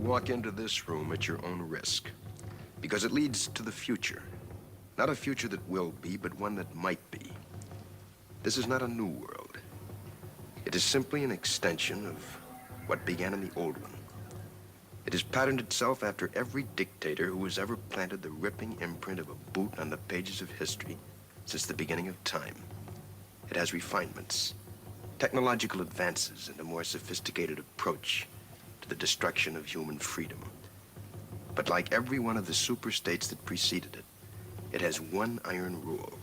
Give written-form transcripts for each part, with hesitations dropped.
walk into this room at your own risk, because it leads to the future. Not a future that will be, but one that might be. This is not a new world. It is simply an extension of what began in the old one. It has patterned itself after every dictator who has ever planted the ripping imprint of a boot on the pages of history since the beginning of time. It has refinements, technological advances, and a more sophisticated approach to the destruction of human freedom. But like every one of the superstates that preceded it, it has one iron rule.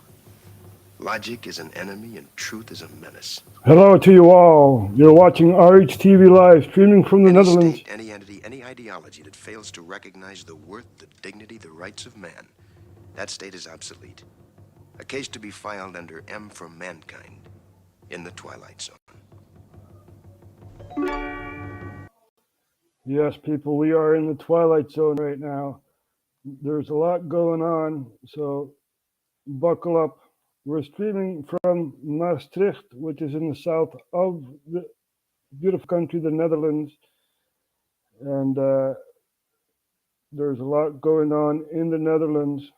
Logic is an enemy and truth is a menace. Hello to you all. You're watching RHTVLive, streaming from the Netherlands. State, any entity, any ideology that fails to recognize the worth, the dignity, the rights of man, that state is obsolete. A case to be filed under M for Mankind in the Twilight Zone. Yes, people, we are in the Twilight Zone right now. There's a lot going on, so buckle up. We're streaming from Maastricht, which is in the south of the beautiful country, the Netherlands. And there's a lot going on in the Netherlands.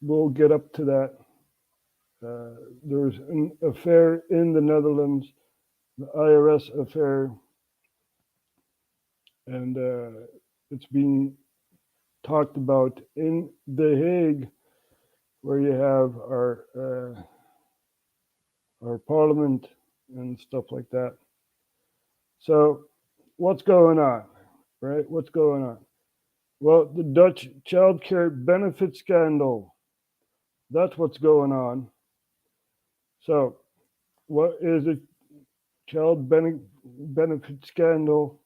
We'll get up to that. There's an affair in the Netherlands, the IRS affair, and it's being talked about in The Hague, where you have our parliament and stuff like that. So what's going on, right? What's going on? Well, the Dutch childcare benefit scandal. That's what's going on. So what is a child benefit scandal?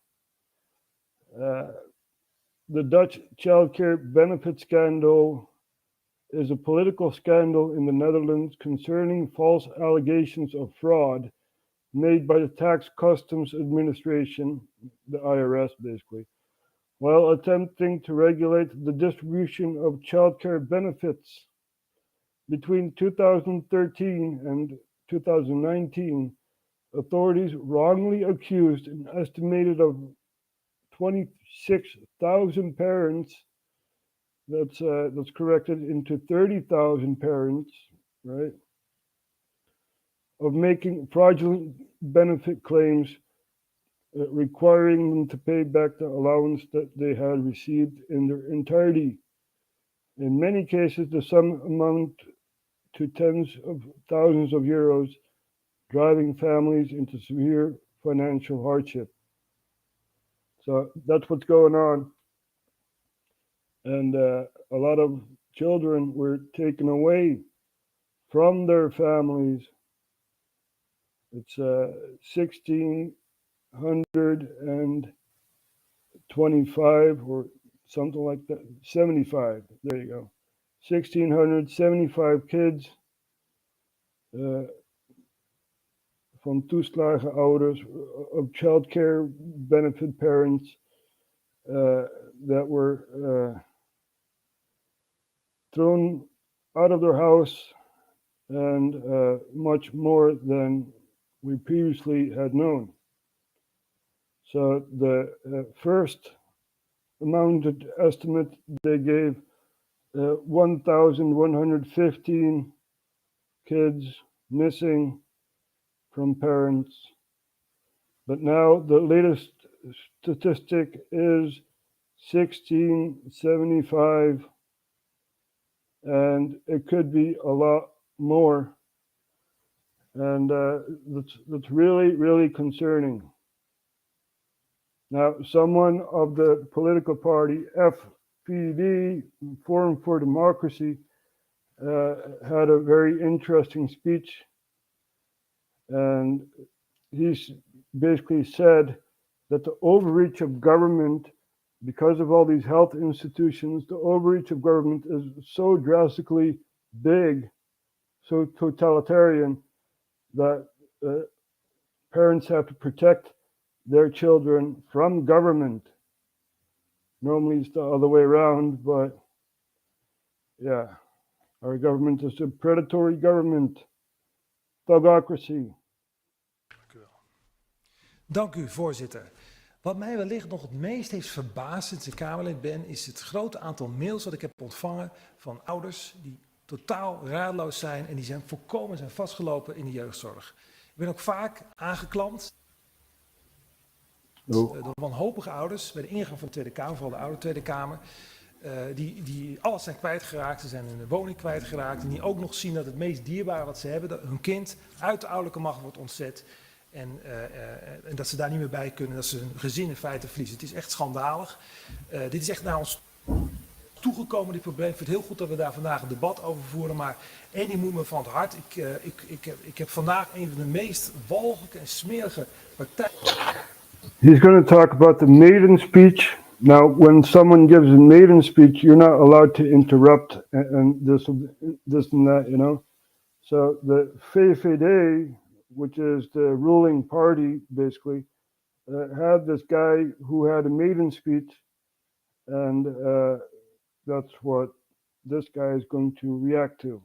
The Dutch childcare benefit scandal is a political scandal in the Netherlands concerning false allegations of fraud made by the Tax Customs Administration, the IRS basically, while attempting to regulate the distribution of childcare benefits. Between 2013 and 2019, authorities wrongly accused an estimated of 26,000 parents, that's corrected into 30,000 parents, right, of making fraudulent benefit claims, requiring them to pay back the allowance that they had received in their entirety. In many cases, the sum amount to tens of thousands of euros, driving families into severe financial hardship. So that's what's going on. And a lot of children were taken away from their families. It's 1,625 or something like that, 75, there you go. 1,675 kids van toeslagenouders of child care benefit parents that were thrown out of their house, and much more than we previously had known. So the first amounted estimate they gave 1,115 kids missing from parents. But now the latest statistic is 1,675, and it could be a lot more. And that's really, really concerning. Now, someone of the political party, FVD, Forum for Democracy, had a very interesting speech. And he basically said that the overreach of government, because of all these health institutions, the overreach of government is so drastically big, so totalitarian, that parents have to protect their children from government. Normally it's the other way around, but yeah, our government is a predatory government, thugocracy. Dank u, voorzitter. Wat mij wellicht nog het meest heeft verbaasd sinds ik Kamerlid ben, is het grote aantal mails dat ik heb ontvangen van ouders die totaal raadloos zijn en die zijn vastgelopen in de jeugdzorg. Ik ben ook vaak aangeklampt door wanhopige ouders bij de ingang van de Tweede Kamer, vooral de oude Tweede Kamer, die alles zijn kwijtgeraakt, ze zijn hun woning kwijtgeraakt en die ook nog zien dat het meest dierbare wat ze hebben, dat hun kind uit de ouderlijke macht wordt ontzet. En dat ze daar niet meer bij kunnen, dat ze hun gezin in feite verliezen. Het is echt schandalig. Dit is echt naar ons toegekomen, dit probleem. Ik vind het heel goed dat we daar vandaag een debat over voeren. Maar één ding moet me van het hart. Ik heb vandaag een van de meest walgelijke en smerige partijen. He's going to talk about the maiden speech. Now, when someone gives a maiden speech, you're not allowed to interrupt and this and that, you know. So the VVD, which is the ruling party, basically, had this guy who had a maiden speech, and that's what this guy is going to react to.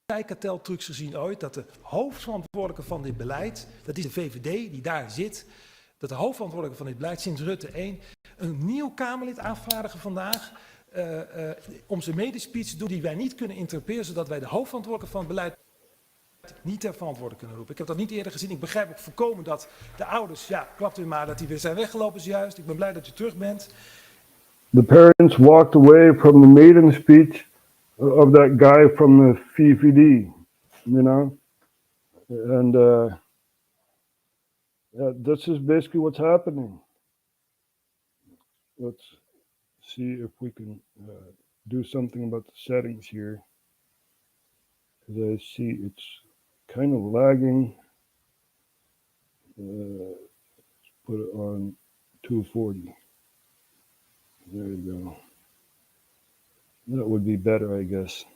Karteltrucs gezien ooit dat de hoofdverantwoordelijke van dit beleid, dat is de VVD die daar zit, dat de hoofdverantwoordelijke van dit beleid sinds Rutte 1 een nieuw Kamerlid aanvaardigen vandaag om zijn medespeech te doen die wij niet kunnen interpreteren, zodat wij de hoofdverantwoordelijke van het beleid niet ter verantwoording kunnen roepen. Ik heb dat niet eerder gezien. Ik begrijp ook volkomen dat de ouders, ja, klapt u maar, dat die weer zijn weggelopen zojuist. Ik ben blij dat u terug bent. The parents walked away from the maiden speech of that guy from the VVD, you know, and this is basically what's happening. Let's see if we can do something about the settings here, because I see it's kind of lagging. Let's put it on 240. There you go. That would be better, I guess.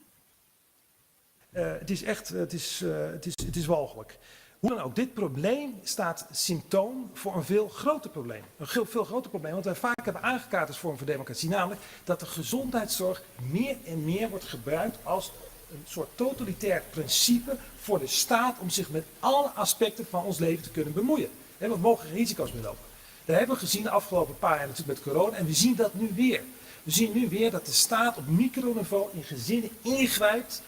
Het is echt, het is walgelijk. Hoe dan ook, dit probleem staat symptoom voor een veel groter probleem. Een veel groter probleem, wat wij vaak hebben aangekaart als vorm van democratie. Namelijk dat de gezondheidszorg meer en meer wordt gebruikt als een soort totalitair principe voor de staat om zich met alle aspecten van ons leven te kunnen bemoeien. We mogen geen risico's meer lopen. Dat hebben we gezien de afgelopen paar jaar natuurlijk met corona en we zien dat nu weer. We zien nu weer dat de staat op microniveau in gezinnen ingrijpt.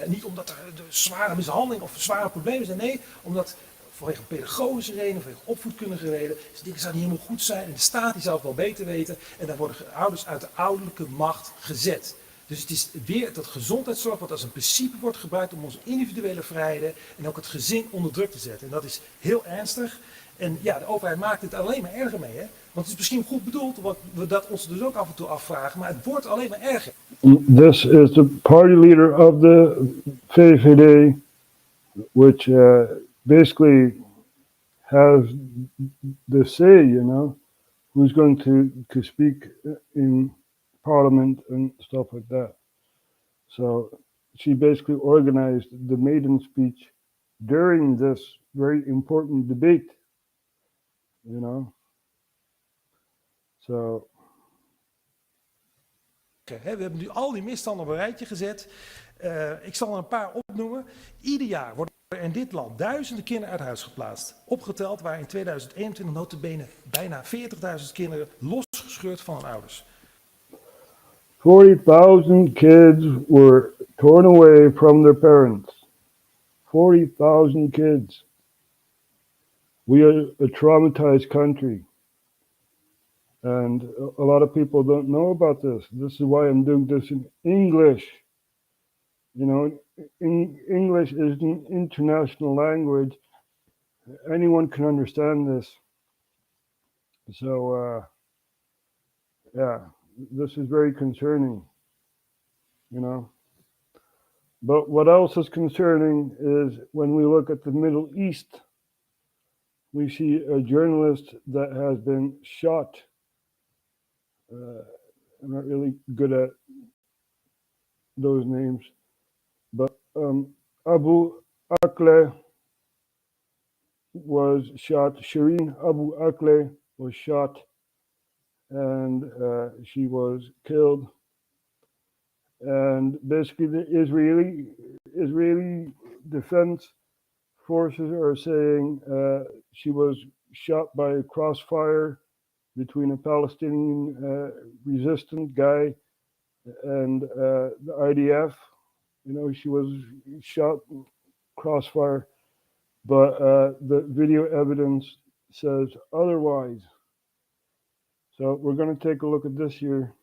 Niet omdat er zware mishandeling of zware problemen zijn. Nee, omdat vanwege pedagogische redenen, vanwege opvoedkundige redenen. Dus dingen zouden niet helemaal goed zijn. En de staat die zou het wel beter weten. En daar worden ouders uit de ouderlijke macht gezet. Dus het is weer dat gezondheidszorg wat als een principe wordt gebruikt om onze individuele vrijheden en ook het gezin onder druk te zetten. En dat is heel ernstig. En ja, de overheid maakt het alleen maar erger mee. Hè? Want het is misschien goed bedoeld, wat we dat ons dus ook af en toe afvragen, maar het wordt alleen maar erger. This is the party leader of the VVD, which basically has the say, you know, who's going to speak in parliament and stuff like that. So she basically organized the maiden speech during this very important debate, you know. So. We hebben nu al die misstanden op een rijtje gezet. Ik zal er een paar opnoemen. Ieder jaar worden er in dit land duizenden kinderen uit huis geplaatst. Opgeteld waren in 2021 nota bene bijna 40.000 kinderen losgescheurd van hun ouders. 40,000 kids were torn away from their parents. 40,000 kids. We are a traumatized country. And a lot of people don't know about this. This is why I'm doing this in English. You know, English is an international language. Anyone can understand this. So, yeah, this is very concerning, you know. But what else is concerning is when we look at the Middle East, we see a journalist that has been shot. I'm not really good at those names, but Abu Akleh was shot. Shireen Abu Akleh was shot, and she was killed. And basically, the Israeli defense forces are saying she was shot by a crossfire between a Palestinian resistant guy and the IDF. You know, she was shot crossfire, but the video evidence says otherwise. So we're going to take a look at this here.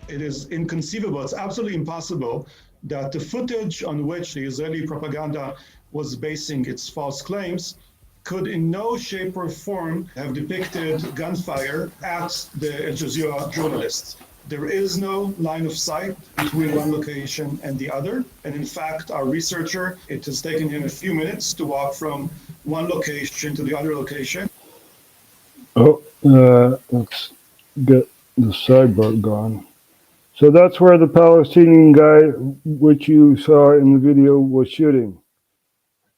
It is inconceivable, it's absolutely impossible that the footage on which the Israeli propaganda was basing its false claims could in no shape or form have depicted gunfire at the Al Jazeera journalists. There is no line of sight between one location and the other. And in fact, our researcher, it has taken him a few minutes to walk from one location to the other location. Oh, let's get the sidebar gone. So that's where the Palestinian guy, which you saw in the video, was shooting.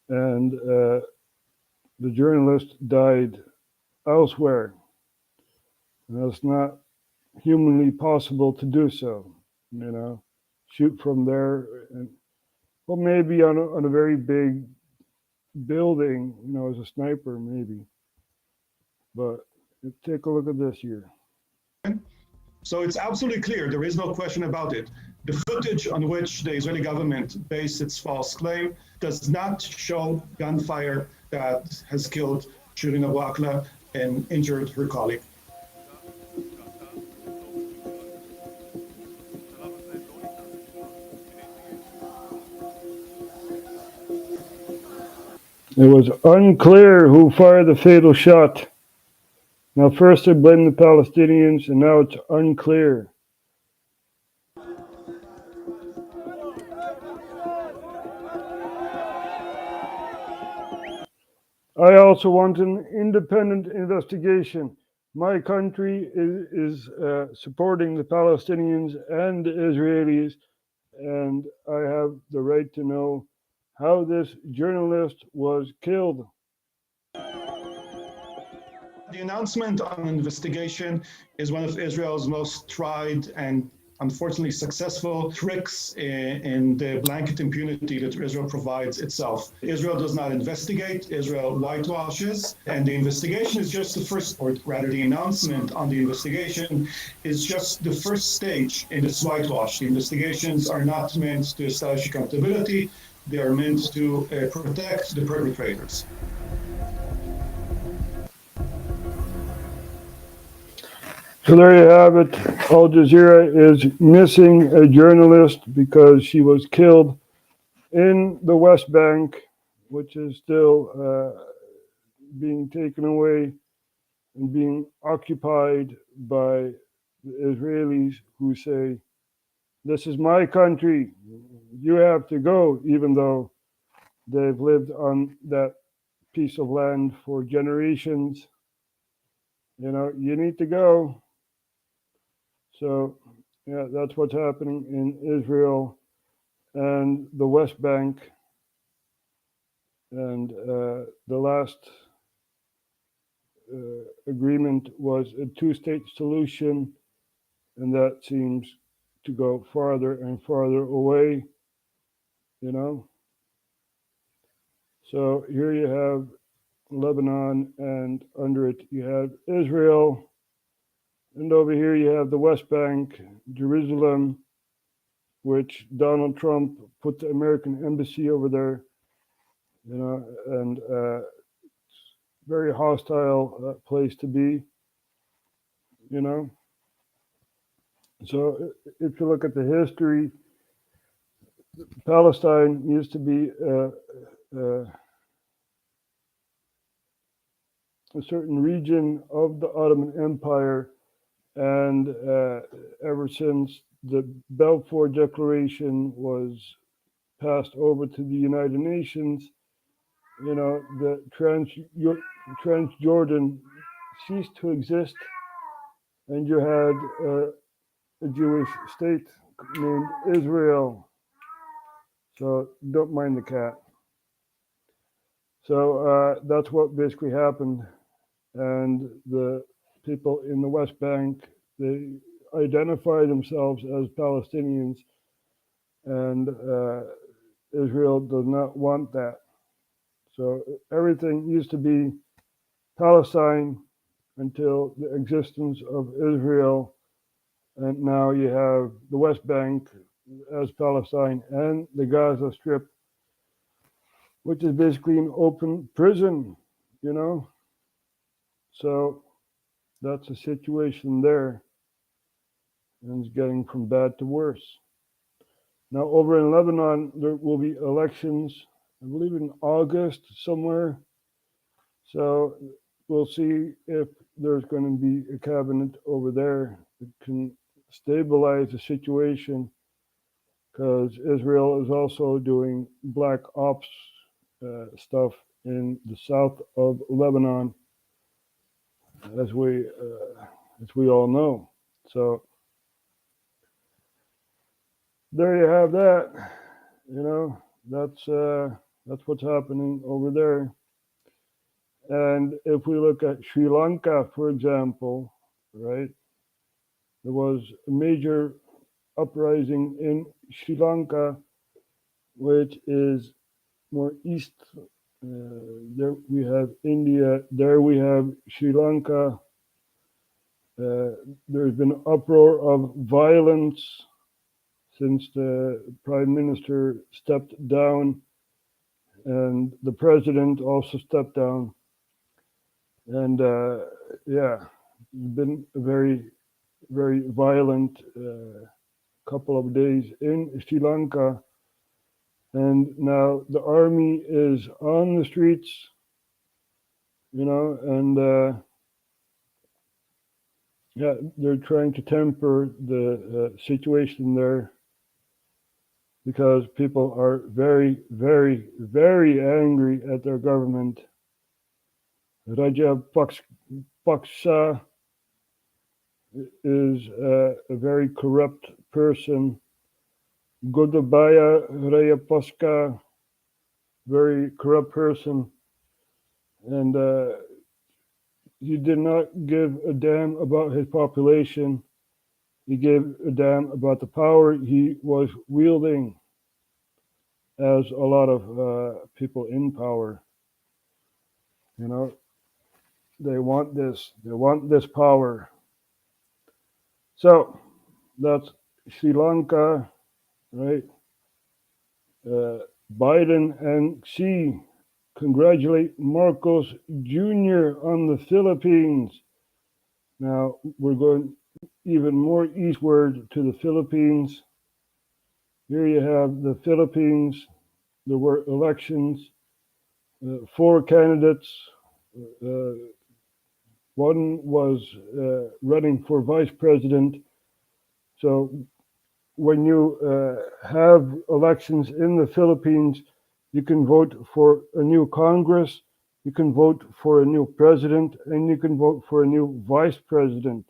And the journalist died elsewhere. And that's not humanly possible to do so, you know, shoot from there. And, well, maybe on a very big building, you know, as a sniper, maybe. But take a look at this here. So it's absolutely clear, there is no question about it. The footage on which the Israeli government based its false claim does not show gunfire that has killed Shirin Abu Akleh and injured her colleague. It was unclear who fired the fatal shot. Now, first they blamed the Palestinians, and now it's unclear. I also want an independent investigation. My country is supporting the Palestinians and the Israelis, and I have the right to know how this journalist was killed. The announcement on an investigation is one of Israel's most tried and unfortunately successful tricks in the blanket impunity that Israel provides itself. Israel does not investigate, Israel whitewashes, and the investigation is just the first, or rather the announcement on the investigation is just the first stage in this whitewash. The investigations are not meant to establish accountability, they are meant to protect the perpetrators. So there you have it. Al Jazeera is missing a journalist because she was killed in the West Bank, which is still being taken away and being occupied by the Israelis who say, this is my country, you have to go, even though they've lived on that piece of land for generations. You know, you need to go. So, yeah, that's what's happening in Israel and the West Bank. And the last agreement was a two-state solution, and that seems to go farther and farther away, you know. So here you have Lebanon, and under it you have Israel, and over here you have the West Bank, Jerusalem, which Donald Trump put the American embassy over there, you know, and very hostile place to be, you know. So if you look at the history, Palestine used to be a certain region of the Ottoman Empire, and ever since the Balfour Declaration was passed over to the United Nations, you know, the Transjordan ceased to exist, and you had a Jewish state named Israel. So don't mind the cat. So that's what basically happened. And the people in the West Bank, they identify themselves as Palestinians, and Israel does not want that. So everything used to be Palestine until the existence of Israel, and now you have the West Bank as Palestine and the Gaza Strip, which is basically an open prison, you know. So that's the situation there, and it's getting from bad to worse. Now over in Lebanon, there will be elections, I believe in August somewhere. So we'll see if there's going to be a cabinet over there that can stabilize the situation, because Israel is also doing black ops stuff in the south of Lebanon, as we all know. So there you have that. You know, that's what's happening over there. And if we look at Sri Lanka, for example, right, there was a major uprising in Sri Lanka, which is more east. There we have India, there we have Sri Lanka. There's been an uproar of violence since the prime minister stepped down, and the president also stepped down. And yeah, it's been a very, very violent couple of days in Sri Lanka. And now the army is on the streets, you know, and yeah, they're trying to temper the situation there, because people are very, very, very angry at their government. Rajapaksa is a very corrupt person. Gotabaya Rajapaksa, very corrupt person, and he did not give a damn about his population. He gave a damn about the power he was wielding, as a lot of people in power. You know, they want this power. So that's Sri Lanka, right? Biden and Xi congratulate Marcos Jr. on the Philippines. Now we're going even more eastward to the Philippines. Here you have the Philippines. There were elections. 4 candidates. One was running for vice president. So when you have elections in the Philippines, you can vote for a new Congress, you can vote for a new president, and you can vote for a new vice president,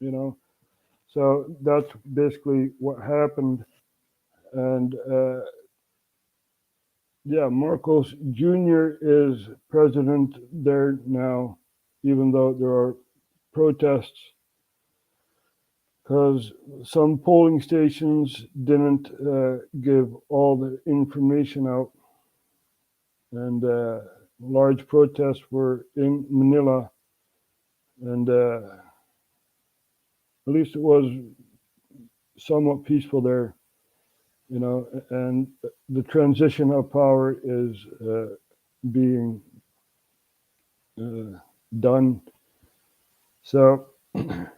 you know. So that's basically what happened. And yeah, Marcos Jr. is president there now. even though there are protests, because some polling stations didn't give all the information out, and large protests were in Manila, and at least it was somewhat peaceful there, you know, and the transition of power is being done. So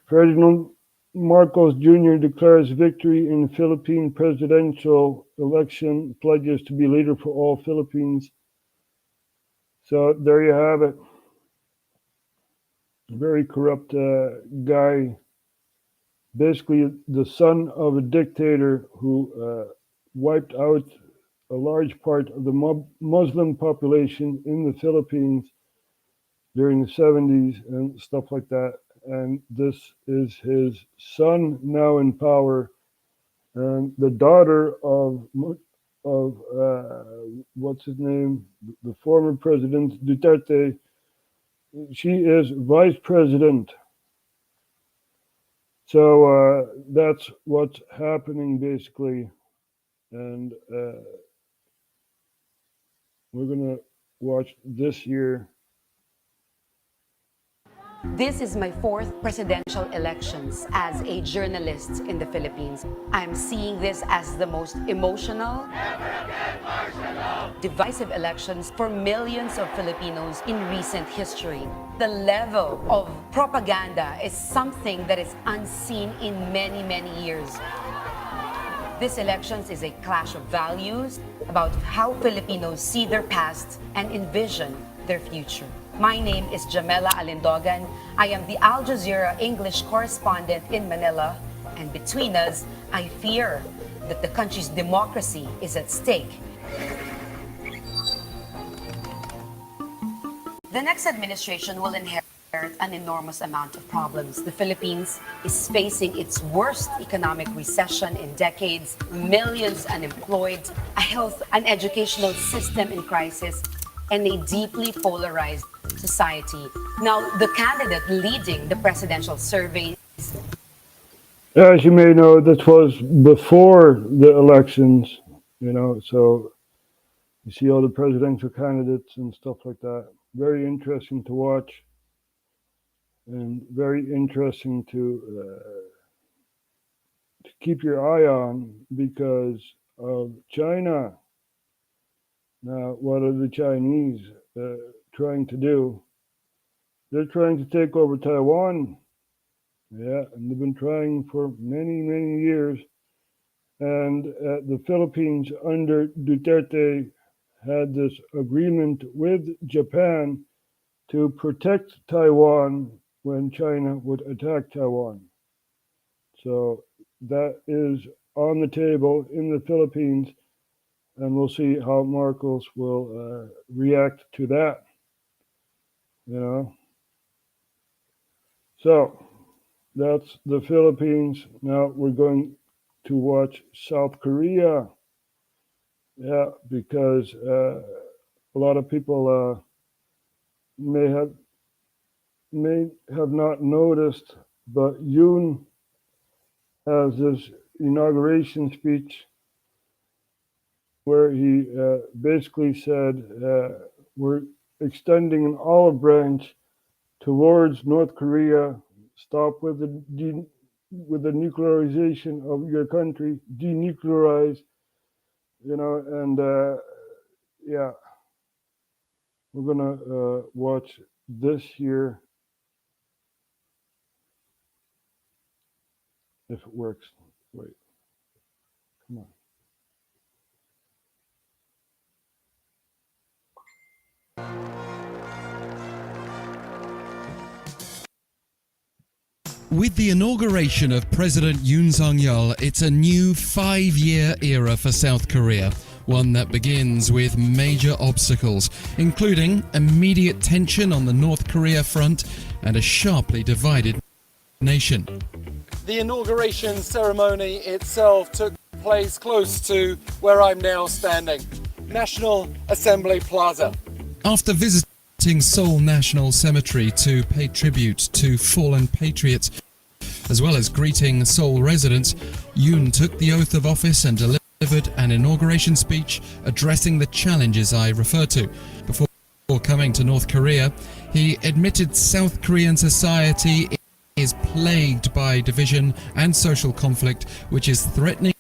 Ferdinand Marcos Jr. declares victory in Philippine presidential election, pledges to be leader for all Philippines. So there you have it. Very corrupt guy, basically the son of a dictator who wiped out a large part of the Muslim population in the Philippines during the 70s and stuff like that. And this is his son now in power, and the daughter of what's his name, the former president Duterte. She is vice president. So that's what's happening basically, and we're gonna watch this here. This is my fourth presidential elections as a journalist in the Philippines. I'm seeing this as the most emotional, divisive elections for millions of Filipinos in recent history. The level of propaganda is something that is unseen in many, many years. This elections is a clash of values about how Filipinos see their past and envision their future. My name is Jamela Alindogan. I am the Al Jazeera English correspondent in Manila, and between us, I fear that the country's democracy is at stake. The next administration will inherit an enormous amount of problems. The Philippines is facing its worst economic recession in decades, millions unemployed, a health and educational system in crisis, and a deeply polarized society. Now, the candidate leading the presidential surveys. As you may know, this was before the elections, you know, so you see all the presidential candidates and stuff like that. Very interesting to watch, and very interesting to keep your eye on because of China. Now, what are the Chinese trying to do? They're trying to take over Taiwan. Yeah, and they've been trying for many, many years. And the Philippines under Duterte had this agreement with Japan to protect Taiwan when China would attack Taiwan. So that is on the table in the Philippines, and we'll see how Marcos will react to that, you know. So that's the Philippines. Now we're going to watch South Korea. Yeah, because a lot of people may have not noticed, but Yoon has this inauguration speech where he basically said we're extending an olive branch towards North Korea. Stop with the nuclearization of your country, denuclearize, you know, and yeah, we're gonna watch this here if it works. Wait, come on. With the inauguration of President Yoon Suk-yeol, it's a new 5-year era for South Korea, one that begins with major obstacles, including immediate tension on the North Korea front and a sharply divided nation. The inauguration ceremony itself took place close to where I'm now standing, National Assembly Plaza. After visiting visiting Seoul National Cemetery to pay tribute to fallen patriots. As well as greeting Seoul residents, Yoon took the oath of office and delivered an inauguration speech addressing the challenges I referred to. Before coming to North Korea, he admitted South Korean society is plagued by division and social conflict, which is threatening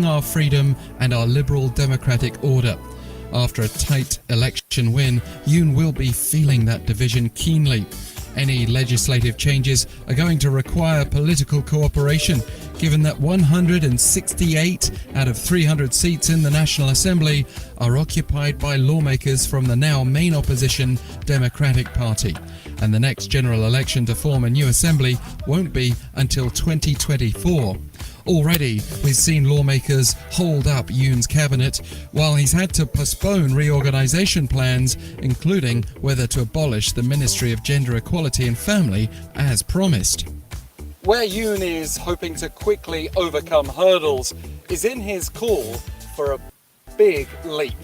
our freedom and our liberal democratic order. After a tight election win, Yoon will be feeling that division keenly. Any legislative changes are going to require political cooperation, given that 168 out of 300 seats in the National Assembly are occupied by lawmakers from the now main opposition Democratic Party. And the next general election to form a new assembly won't be until 2024. Already, we've seen lawmakers hold up Yoon's cabinet, while he's had to postpone reorganization plans, including whether to abolish the Ministry of Gender Equality and Family as promised. Where Yoon is hoping to quickly overcome hurdles is in his call for a big leap.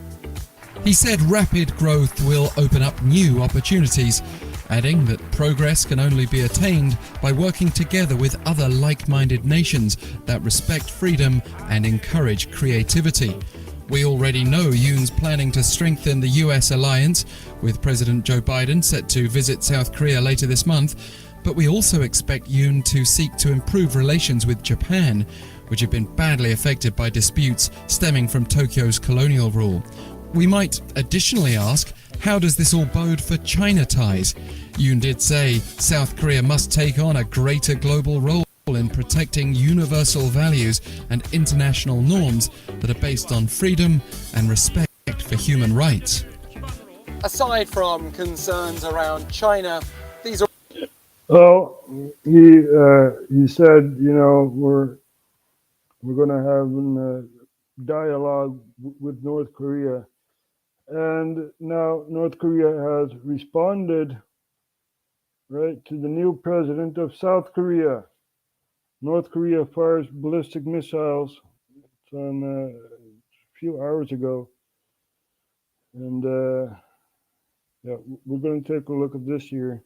He said rapid growth will open up new opportunities, adding that progress can only be attained by working together with other like-minded nations that respect freedom and encourage creativity. We already know Yoon's planning to strengthen the US alliance, with President Joe Biden set to visit South Korea later this month, but we also expect Yoon to seek to improve relations with Japan, which have been badly affected by disputes stemming from Tokyo's colonial rule. We might additionally ask, how does this all bode for China ties? Yoon did say South Korea must take on a greater global role in protecting universal values and international norms that are based on freedom and respect for human rights. Aside from concerns around China, these are... Well, he said, you know, we're going to have a dialogue with North Korea. And now North Korea has responded, right, to the new president of South Korea. North Korea fires ballistic missiles. It's on a few hours ago. And yeah, we're going to take a look at this here.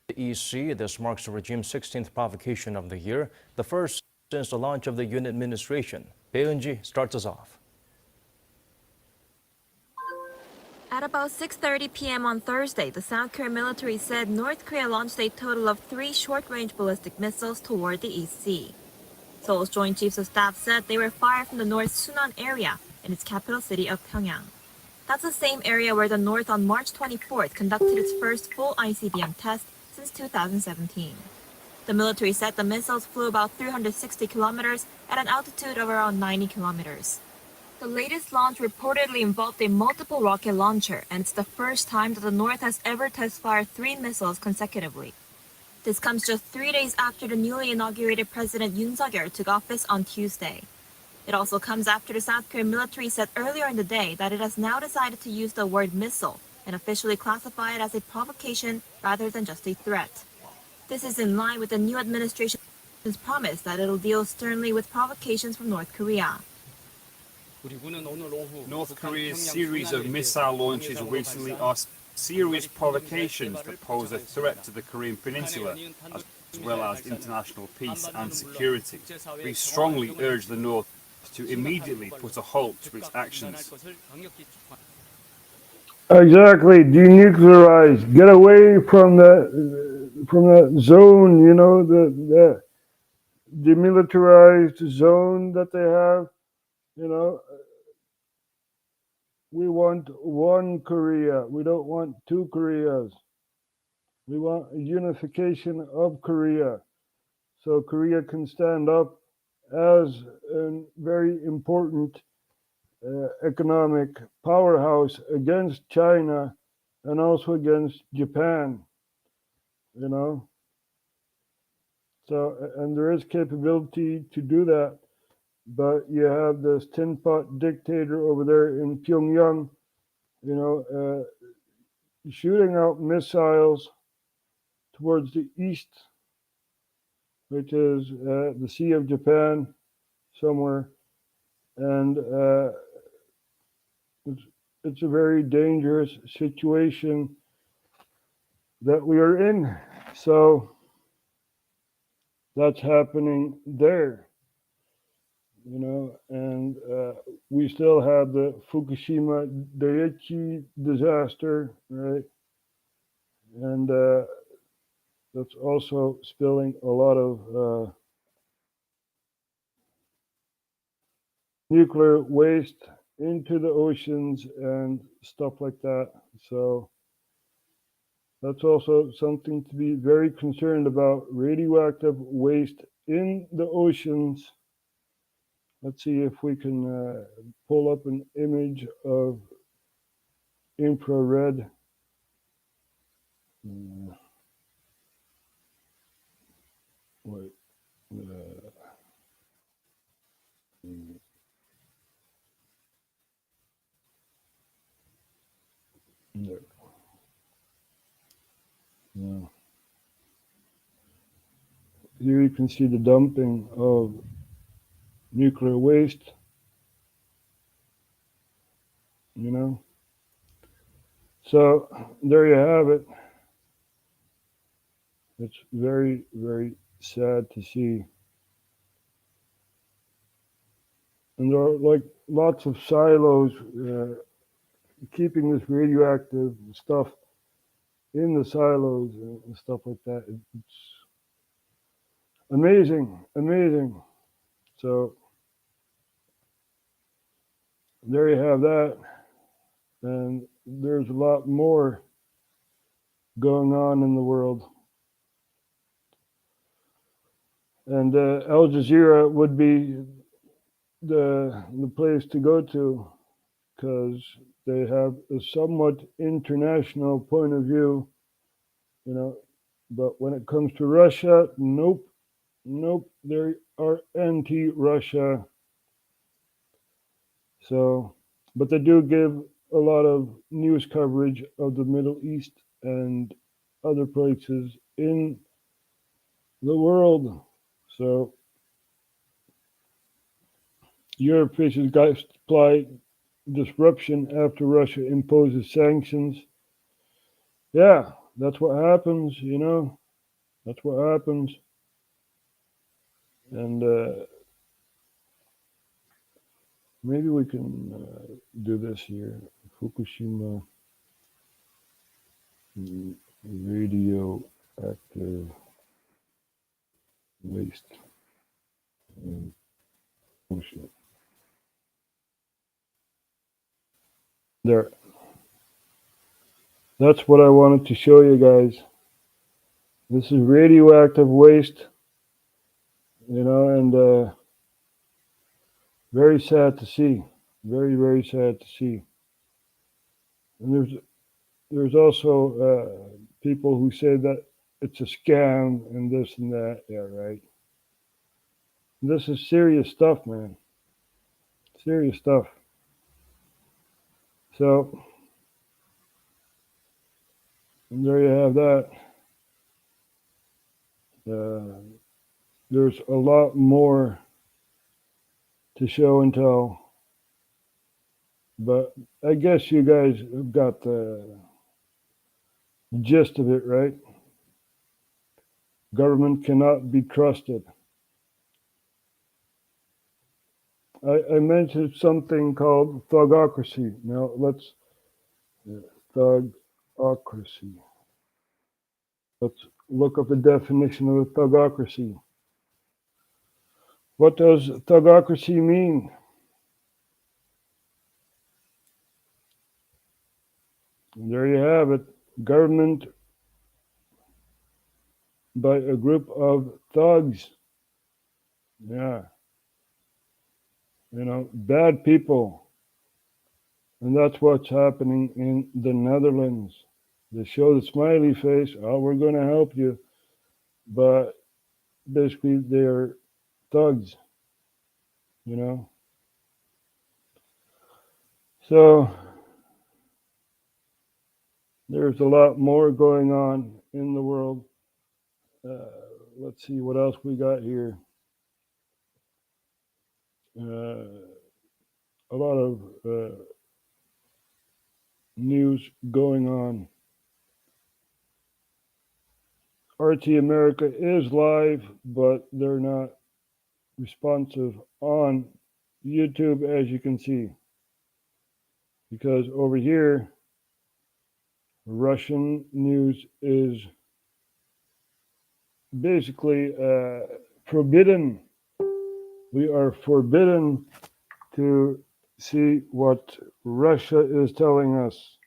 The EC, this marks the regime's 16th provocation of the year, the first since the launch of the Yoon administration. Bae-eun-ji starts us off. At about 6:30 p.m. on Thursday, the South Korean military said North Korea launched a total of 3 short-range ballistic missiles toward the East Sea. Seoul's Joint Chiefs of Staff said they were fired from the North Sunan area in its capital city of Pyongyang. That's the same area where the North on March 24th conducted its first full ICBM test since 2017. The military said the missiles flew about 360 kilometers at an altitude of around 90 kilometers. The latest launch reportedly involved a multiple rocket launcher, and it's the first time that the North has ever test-fired 3 missiles consecutively. This comes just 3 days after the newly inaugurated President Yoon Suk-yeol took office on Tuesday. It also comes after the South Korean military said earlier in the day that it has now decided to use the word missile and officially classify it as a provocation rather than just a threat. This is in line with the new administration's promise that it'll deal sternly with provocations from North Korea. North Korea's series of missile launches recently are serious provocations that pose a threat to the Korean Peninsula, as well as international peace and security. We strongly urge the North to immediately put a halt to its actions. Exactly, denuclearize, get away from that zone, you know, the demilitarized zone that they have, you know. We want one Korea, we don't want 2 Koreas. We want a unification of Korea, so Korea can stand up as a very important economic powerhouse against China and also against Japan, you know. So, and there is capability to do that, but you have this tin pot dictator over there in Pyongyang, you know, shooting out missiles towards the east, which is the Sea of Japan somewhere, and it's a very dangerous situation that we are in. So that's happening there, and we still have the Fukushima Daiichi disaster, right? And that's also spilling a lot of nuclear waste into the oceans and stuff like that. So that's also something to be very concerned about. Radioactive waste in the oceans. Let's see if we can pull up an image of infrared. Wait. There. Yeah. Here you can see the dumping of nuclear waste, So there you have it. It's very, very sad to see. And there are like lots of silos keeping this radioactive stuff in the silos and stuff like that. It's amazing. So there you have that. And there's a lot more going on in the world. And Al Jazeera would be the place to go to, because they have a somewhat international point of view, but when it comes to Russia, nope, they are anti-Russia. So, but they do give a lot of news coverage of the Middle East and other places in the world. So Europe faces gas supply disruption after Russia imposes sanctions. Yeah, that's what happens, That's what happens. And maybe we can do this here. Fukushima radioactive waste. Ocean. There. That's what I wanted to show you guys. This is radioactive waste, and very sad to see. Very, very sad to see. And there's also people who say that it's a scam and this and that. Yeah, right. This is serious stuff, man. Serious stuff. So, and there you have that. There's a lot more to show and tell, but I guess you guys have got the gist of it, right? Government cannot be trusted. I mentioned something called thugocracy. Now let's thugocracy. Let's look up the definition of a thugocracy. What does thugocracy mean? And there you have it. Government by a group of thugs. Yeah. Bad people. And that's what's happening in the Netherlands. They show the smiley face. Oh, we're going to help you. But basically, they're thugs. So there's a lot more going on in the world. Let's see what else we got here. A lot of news going on. RT America is live, but they're not responsive on YouTube, as you can see. Because over here, Russian news is basically forbidden. We are forbidden to see what Russia is telling us.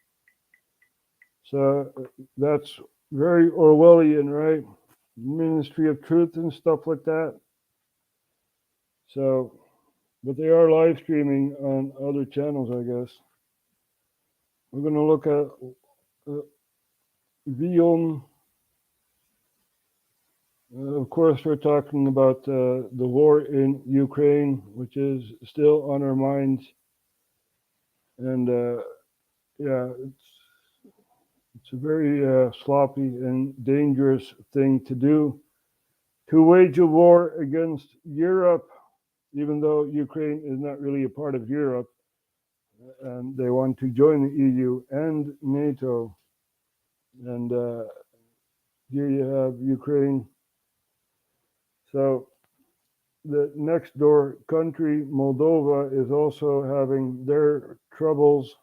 So that's very Orwellian, right? Ministry of Truth and stuff like that. So, but they are live streaming on other channels, I guess. We're going to look at Vion. Of course, we're talking about the war in Ukraine, which is still on our minds. And yeah, it's a very sloppy and dangerous thing to do, to wage a war against Europe, even though Ukraine is not really a part of Europe, and they want to join the EU and NATO. And here you have Ukraine. So the next door country, Moldova, is also having their troubles,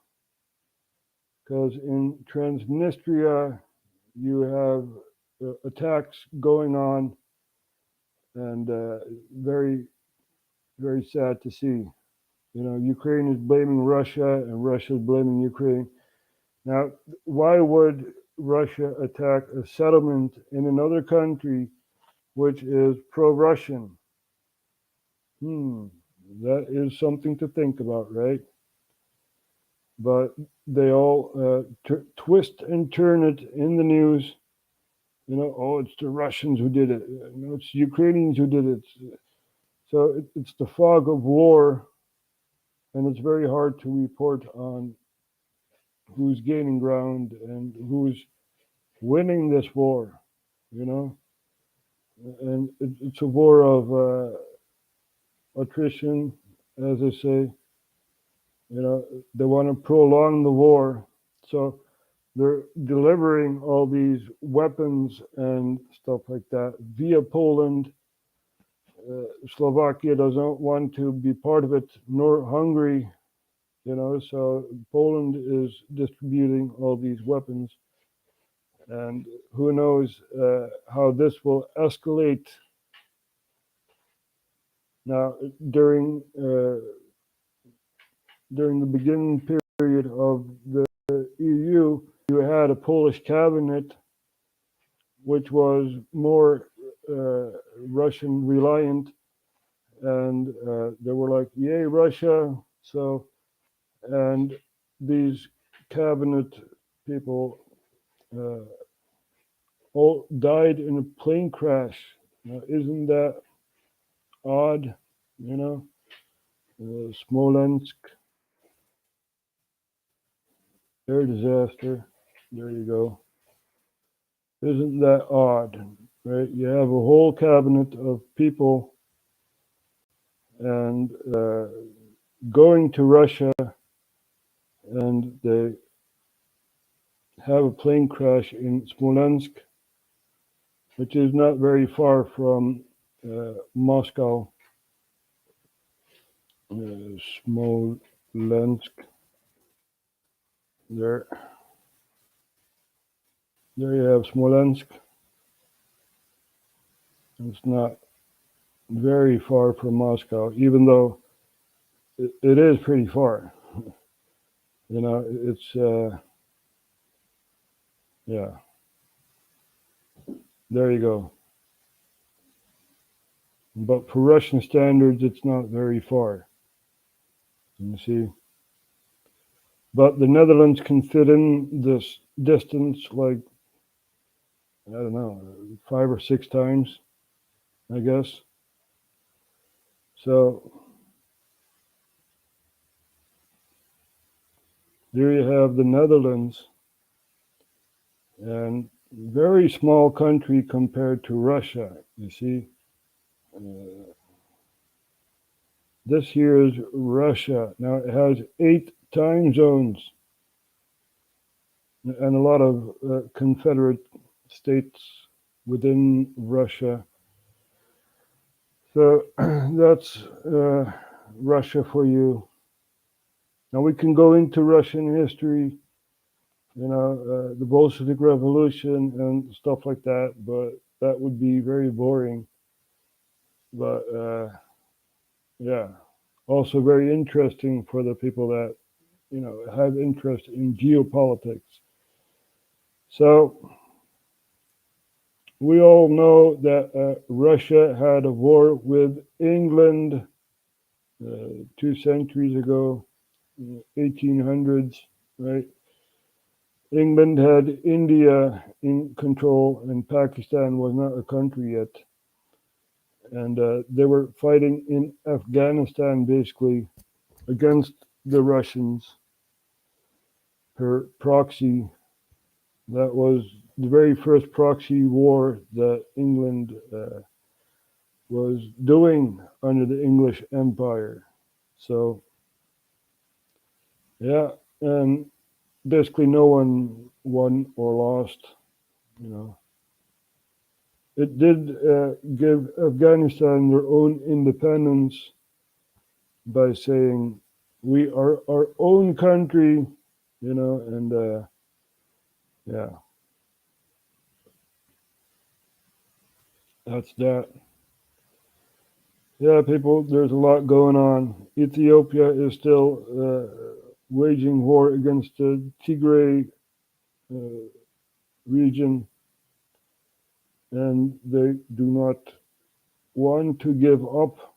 because in Transnistria you have attacks going on, and very, very sad to see. You know, Ukraine is blaming Russia and Russia is blaming Ukraine. Now, why would Russia attack a settlement in another country which is pro-Russian? That is something to think about, right? But they all twist and turn it in the news. You know, oh, it's the Russians who did it. No, it's the Ukrainians who did it. So it's the fog of war, and it's very hard to report on who's gaining ground and who's winning this war, you know? And it's a war of attrition, as I say. You know, they want to prolong the war. So they're delivering all these weapons and stuff like that via Poland. Slovakia doesn't want to be part of it, nor Hungary, you know, so Poland is distributing all these weapons. And who knows how this will escalate. Now, during the beginning period of the EU, you had a Polish cabinet which was more Russian reliant, and they were like, yay, Russia. So, and these cabinet people all died in a plane crash. Now, isn't that odd? You know, Smolensk, air disaster. There you go. Isn't that odd, right? You have a whole cabinet of people and going to Russia, and they have a plane crash in Smolensk, which is not very far from Moscow. Smolensk. There you have Smolensk. It's not very far from Moscow, even though it is pretty far. You know, it's yeah. There you go. But for Russian standards, it's not very far. You see. But the Netherlands can fit in this distance like, I don't know, 5 or 6 times, I guess. So there you have the Netherlands, and very small country compared to Russia, you see. This here is Russia. Now it has 8 time zones. and a lot of confederate states within Russia. So that's Russia for you. Now we can go into Russian history, the Bolshevik Revolution and stuff like that, but that would be very boring. But yeah, also very interesting for the people that, have interest in geopolitics. So we all know that Russia had a war with England 2 centuries ago, 1800s, right? England had India in control, and Pakistan was not a country yet. And they were fighting in Afghanistan, basically, against the Russians per proxy. That was the very first proxy war that England was doing under the English Empire. So, yeah, and basically no one won or lost, It did give Afghanistan their own independence by saying, we are our own country, and yeah, that's that. Yeah, people, there's a lot going on. Ethiopia is still waging war against the Tigray region, and they do not want to give up.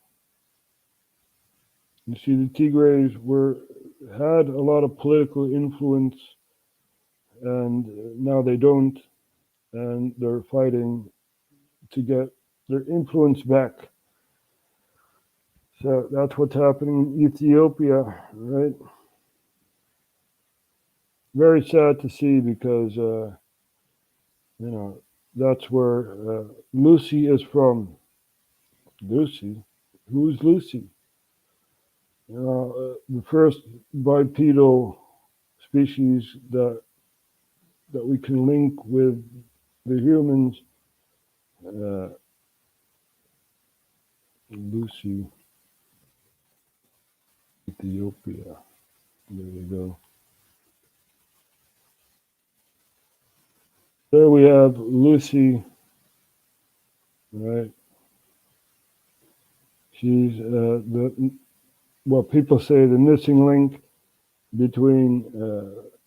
You see, the Tigrays had a lot of political influence, and now they don't, and they're fighting to get their influence back. So that's what's happening in Ethiopia, right? Very sad to see because, that's where Lucy is from. Lucy? Who's Lucy? The first bipedal species that we can link with the humans. Lucy, Ethiopia. There you go. There we have Lucy, right? She's what people say the missing link between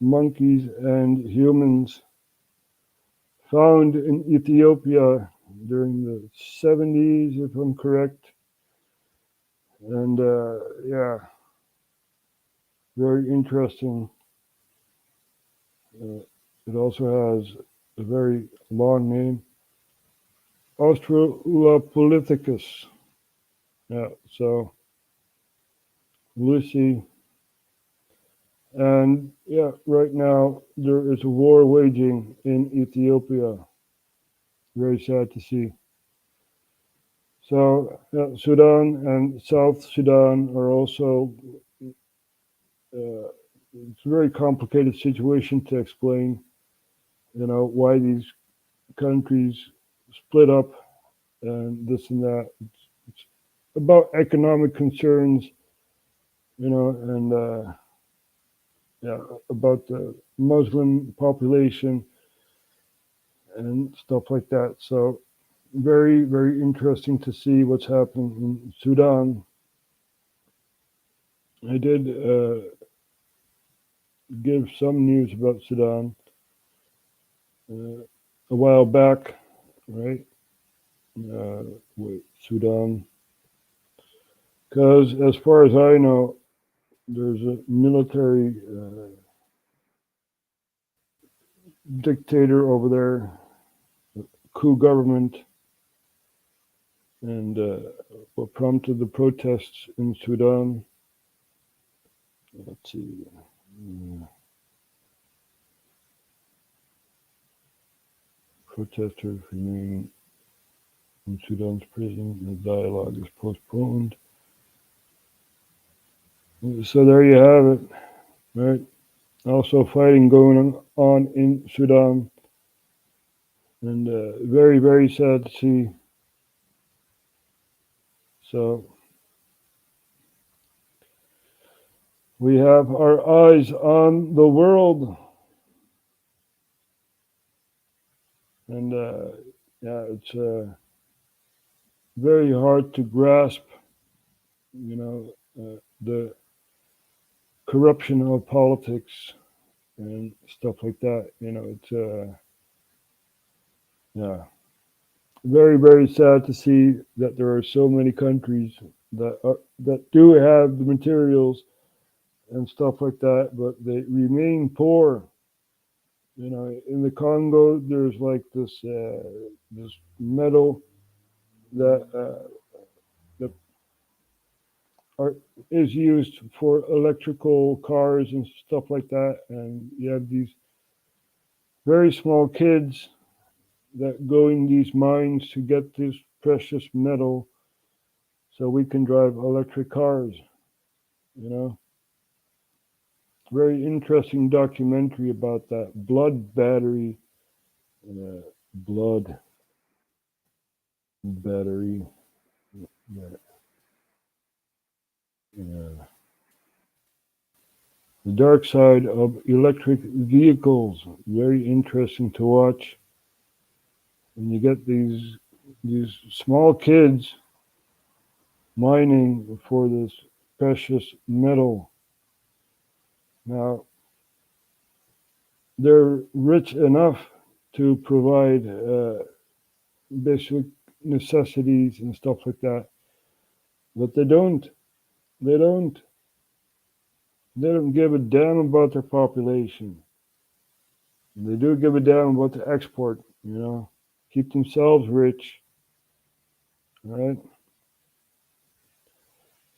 monkeys and humans, found in Ethiopia during the 70s, if I'm correct. And yeah, very interesting. It also has a very long name, Australopithecus. Yeah, so Lucy. And yeah, right now there is a war waging in Ethiopia. Very sad to see. So Sudan and South Sudan are also, it's a very complicated situation to explain, why these countries split up and this and that. It's about economic concerns, and yeah, about the Muslim population and stuff like that. So very, very interesting to see what's happening in Sudan. I did give some news about Sudan a while back, right? With Sudan. Because as far as I know, there's a military dictator over there, a coup government, and what prompted the protests in Sudan. Let's see. Protesters remain in Sudan's prison. The dialogue is postponed. So there you have it, right? Also fighting going on in Sudan. And very, very sad to see. So we have our eyes on the world. And yeah, it's very hard to grasp, the corruption of politics and stuff like that. It's yeah, very, very sad to see that there are so many countries that do have the materials and stuff like that, but they remain poor. In the Congo, there's like this metal that is used for electrical cars and stuff like that, and you have these very small kids that go in these mines to get this precious metal so we can drive electric cars. Very interesting documentary about that blood battery. Blood battery. Yeah. Yeah. The dark side of electric vehicles. Very interesting to watch. And you get these small kids mining for this precious metal. Now, they're rich enough to provide basic necessities and stuff like that, but they don't give a damn about their population. They do give a damn about the export, keep themselves rich, right?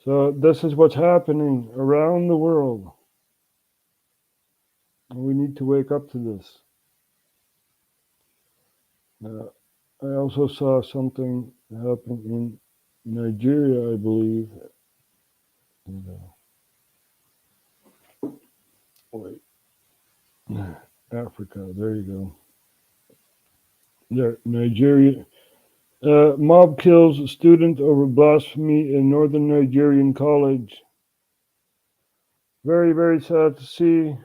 So this is what's happening around the world. We need to wake up to this. I also saw something happen in Nigeria, I believe. Wait, Africa. There you go. There, Nigeria. Mob kills a student over blasphemy in northern Nigerian college. Very, very sad to see.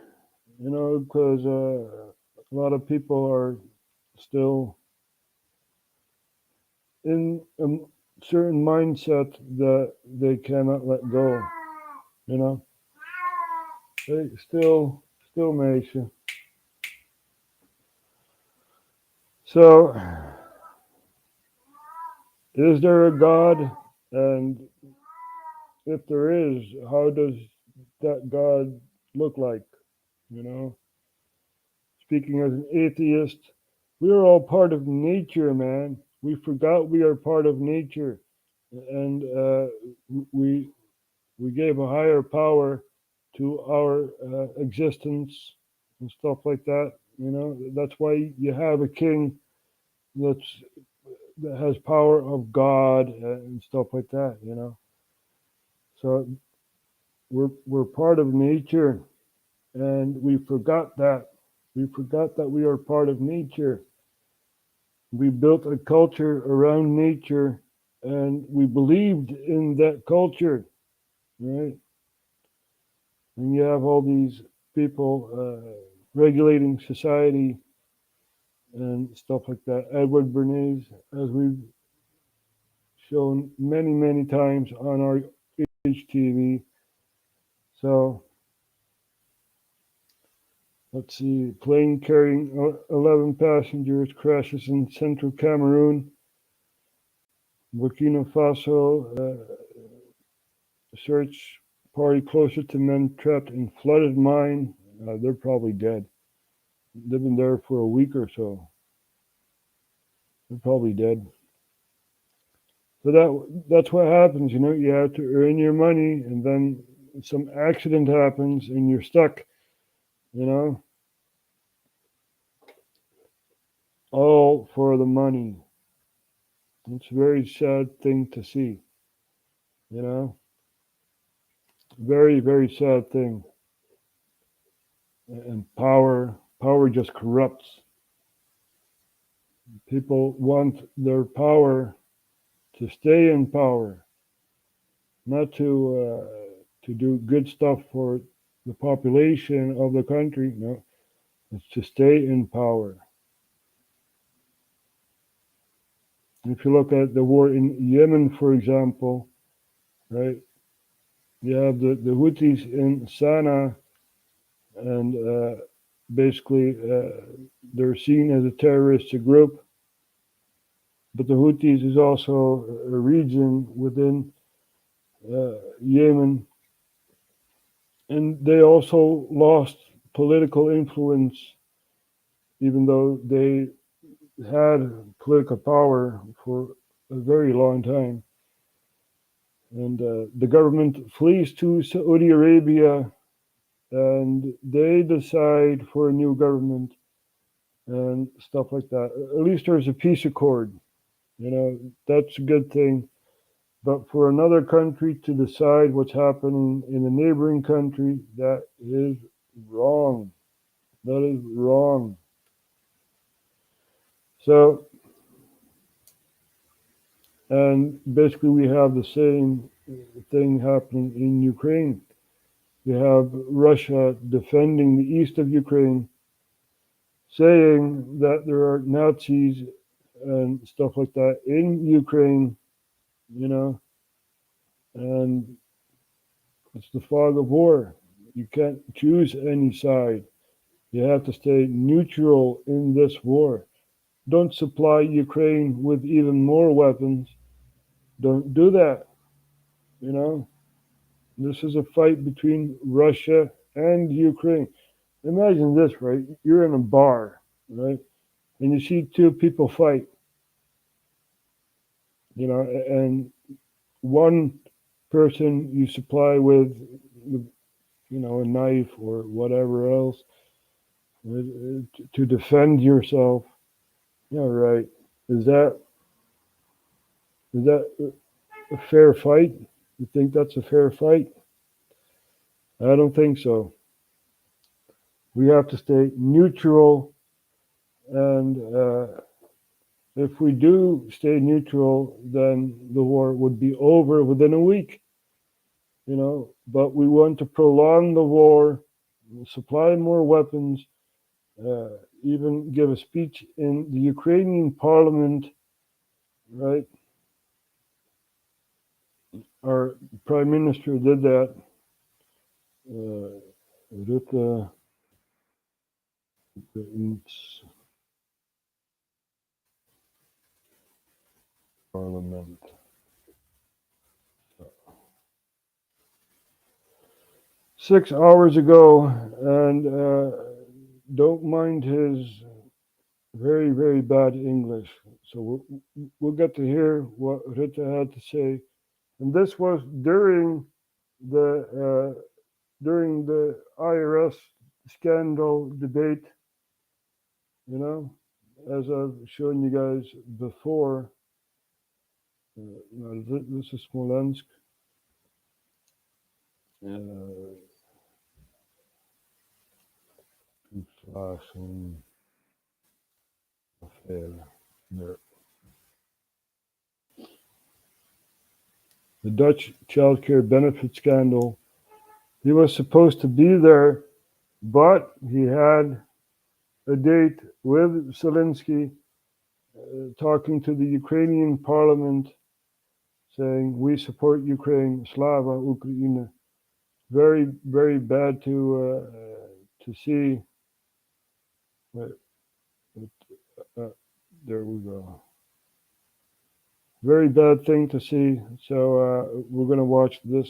Because a lot of people are still in a certain mindset that they cannot let go. They still meisje. So, is there a God? And if there is, how does that God look like? Speaking as an atheist, we are all part of nature, man. We forgot we are part of nature, and we gave a higher power to our existence and stuff like that. That's why you have a king that has power of God and stuff like that. So we're part of nature, and we forgot that. We forgot that we are part of nature. We built a culture around nature, and we believed in that culture, right? And you have all these people regulating society and stuff like that. Edward Bernays, as we've shown many, many times on our RHTV. So, let's see, plane carrying 11 passengers crashes in central Cameroon. Burkina Faso, search party closer to men trapped in flooded mine. They're probably dead. They've been there for a week or so. They're probably dead. So that's what happens, you have to earn your money, and then some accident happens and you're stuck, all for the money. It's a very sad thing to see, very, very sad thing. and power just corrupts. People want their power to stay in power, not to do good stuff for the population of the country. No, it's to stay in power. If you look at the war in Yemen, for example, right, you have the Houthis in Sana'a, and basically they're seen as a terrorist group. But the Houthis is also a region within Yemen, and they also lost political influence, even though they had political power for a very long time. And the government flees to Saudi Arabia, and they decide for a new government and stuff like that. At least there's a peace accord. That's a good thing. But for another country to decide what's happening in a neighboring country, that is wrong. That is wrong. So, and basically we have the same thing happening in Ukraine. You have Russia defending the east of Ukraine, saying that there are Nazis and stuff like that in Ukraine, and it's the fog of war. You can't choose any side. You have to stay neutral in this war. Don't supply Ukraine with even more weapons. Don't do that. This is a fight between Russia and Ukraine. Imagine this, right? You're in a bar, right? And you see two people fight, and one person you supply with, a knife or whatever else to defend yourself. Yeah, right. Is that a fair fight? You think that's a fair fight? I don't think so. We have to stay neutral, and if we do stay neutral, then the war would be over within a week. But we want to prolong the war, supply more weapons, even give a speech in the Ukrainian parliament, right? Our prime minister did that. Rutte, parliament. 6 hours ago, and don't mind his very, very bad English. So we'll get to hear what Rutte had to say. And this was during the IRS scandal debate, as I've shown you guys before. This is Smolensk. Inflation affair. There. The Dutch child care benefit scandal. He was supposed to be there, but he had a date with Zelensky, talking to the Ukrainian parliament, saying, "We support Ukraine, Slava Ukraine." Very, very bad to see. There we go. Very bad thing to see. So we're going to watch this.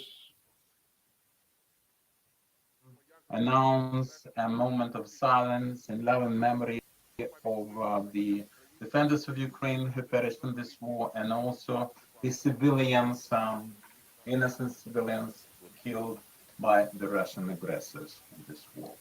Announce a moment of silence in love and memory of the defenders of Ukraine who perished in this war, and also the civilians, innocent civilians killed by the Russian aggressors in this war.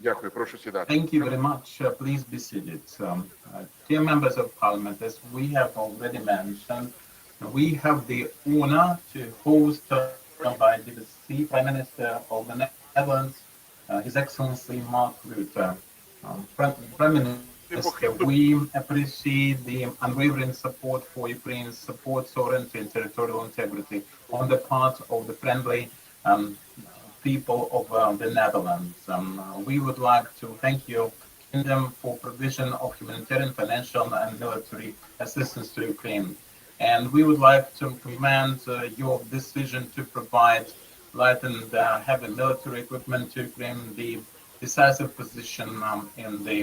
Дякую, прошу сідати. Thank you very much. Please be seated. Dear members of parliament, as we have already mentioned, we have the honor to host by the Prime Minister of the Netherlands, His Excellency Mark Rutte. Prime Minister, we appreciate the unwavering support for Ukraine's support sovereignty and territorial integrity on the part of the friendly people of the Netherlands. We would like to thank you Kingdom for provision of humanitarian, financial, and military assistance to Ukraine. And we would like to commend your decision to provide light and heavy military equipment to Ukraine, the decisive position in the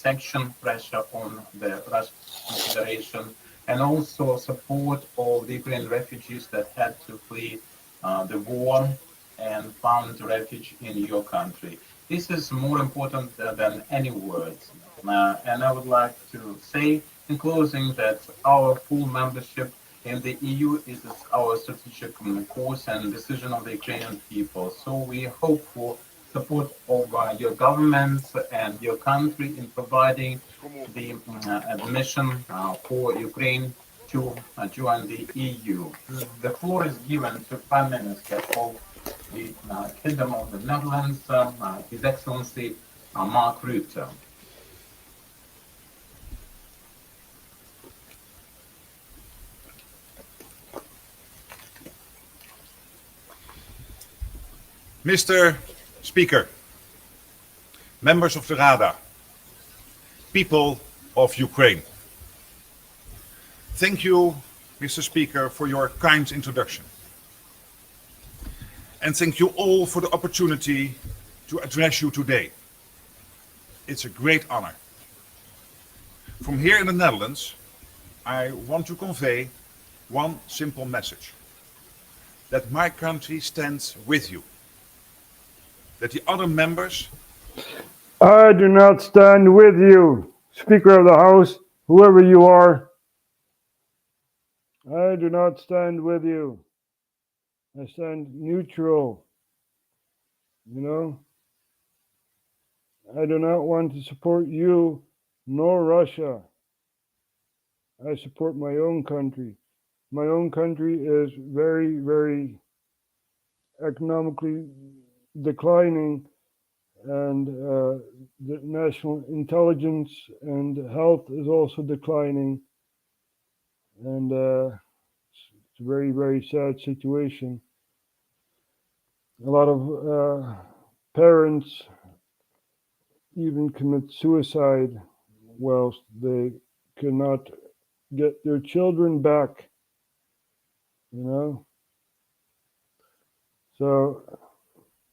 sanction pressure on the Russian Federation, and also support all the Ukrainian refugees that had to flee the war and found refuge in your country. This is more important than any words. And I would like to say in closing that our full membership in the EU is our strategic course and decision of the Ukrainian people. So we hope for support of your government and your country in providing the admission for Ukraine to join the EU. The floor is given to Prime Minister of the Kingdom of the Netherlands, His Excellency Mark Rutte. Mr. Speaker, members of the Rada, people of Ukraine. Thank you, Mr. Speaker, for your kind introduction. And thank you all for the opportunity to address you today. It's a great honor. From here in the Netherlands, I want to convey one simple message. That my country stands with you. That the other members... I do not stand with you, Speaker of the House, whoever you are. I do not stand with you. I stand neutral. You know? I do not want to support you nor Russia. I support my own country. My own country is very, very economically declining, and the national intelligence and health is also declining, and it's a very, very sad situation. A lot of parents even commit suicide whilst they cannot get their children back, you know? So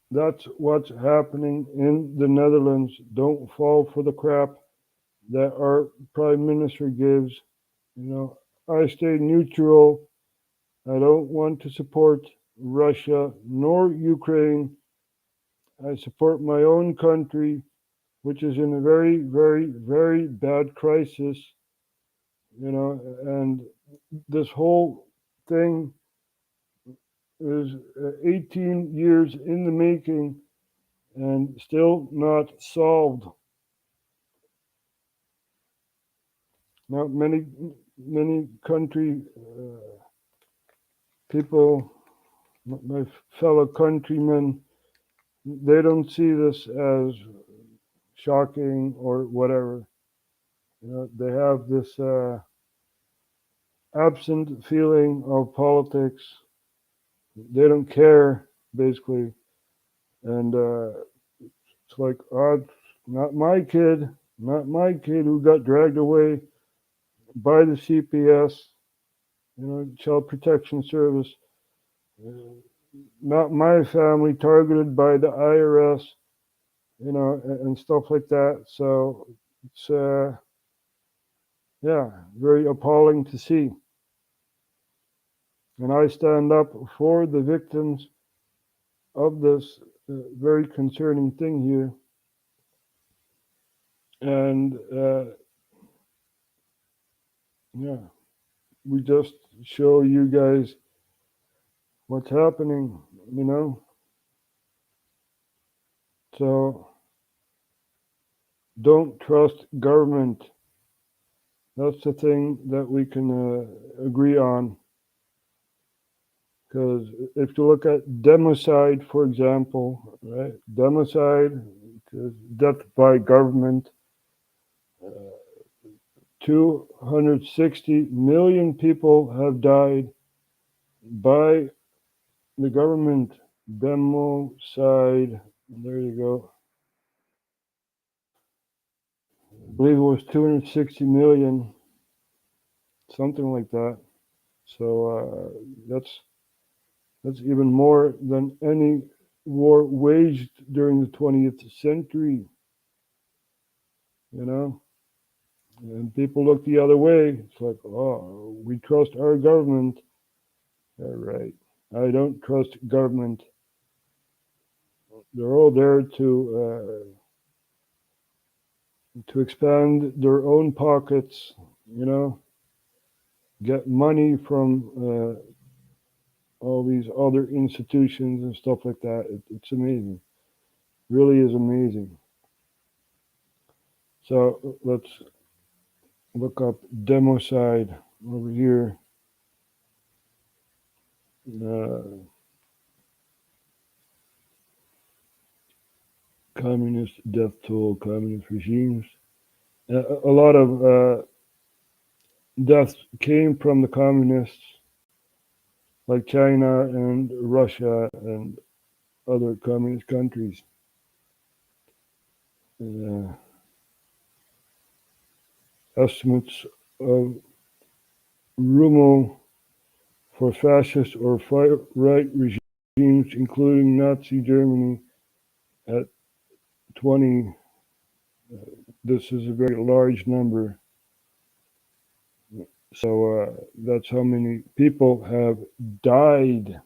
that's what's happening in the Netherlands. Don't fall for the crap that our Prime Minister gives. You know, I stay neutral. I don't want to support Russia nor Ukraine. I support my own country, which is in a very, very, very bad crisis. You know, and this whole thing is 18 years in the making and still not solved. Now, many country people, my fellow countrymen, they don't see this as shocking or whatever. You know, they have this absent feeling of politics. They don't care, basically. And it's like, oh, not my kid who got dragged away by the CPS, you know, Child Protection Service. Not my family targeted by the IRS, you know, and stuff like that. So it's, yeah, very appalling to see. And I stand up for the victims of this very concerning thing here. And yeah, we just show you guys what's happening, you know. So don't trust government. That's the thing that we can agree on. Because if you look at democide, for example, right? Democide, death by government, 260 million people have died by the government. Democide, there you go. I believe it was 260 million, something like that. So that's even more than any war waged during the 20th century, you know? And people look the other way. It's like, oh, we trust our government. All right. I don't trust government. They're all there to expand their own pockets, you know, get money from all these other institutions and stuff like that. It's amazing. Really is amazing. So let's look up democide over here. Communist death toll, communist regimes. A lot of deaths came from the communists, like China and Russia and other communist countries. Estimates of Rummel for fascist or far-right regimes, including Nazi Germany, at 20. This is a very large number. So that's how many people have died.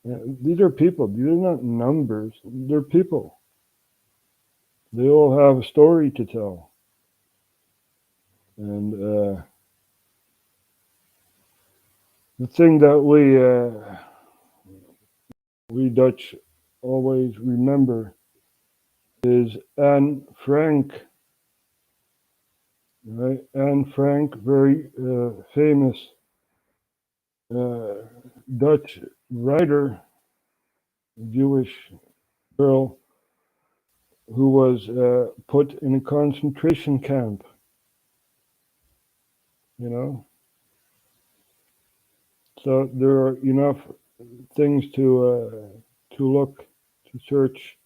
These are people. These are not numbers. They're people. They all have a story to tell. And the thing that we Dutch always remember is Anne Frank. Right? Anne Frank, very famous Dutch writer, Jewish girl who was put in a concentration camp. You know? So there are enough things to look, to search.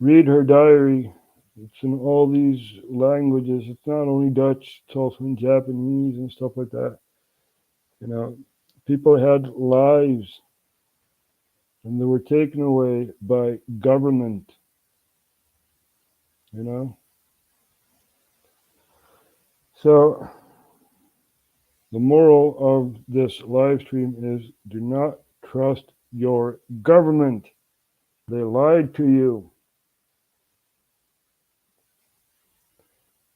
Read her diary. It's in all these languages. It's not only Dutch, it's also in Japanese and stuff like that. You know, people had lives and they were taken away by government. You know? So the moral of this live stream is do not trust your government. They lied to you.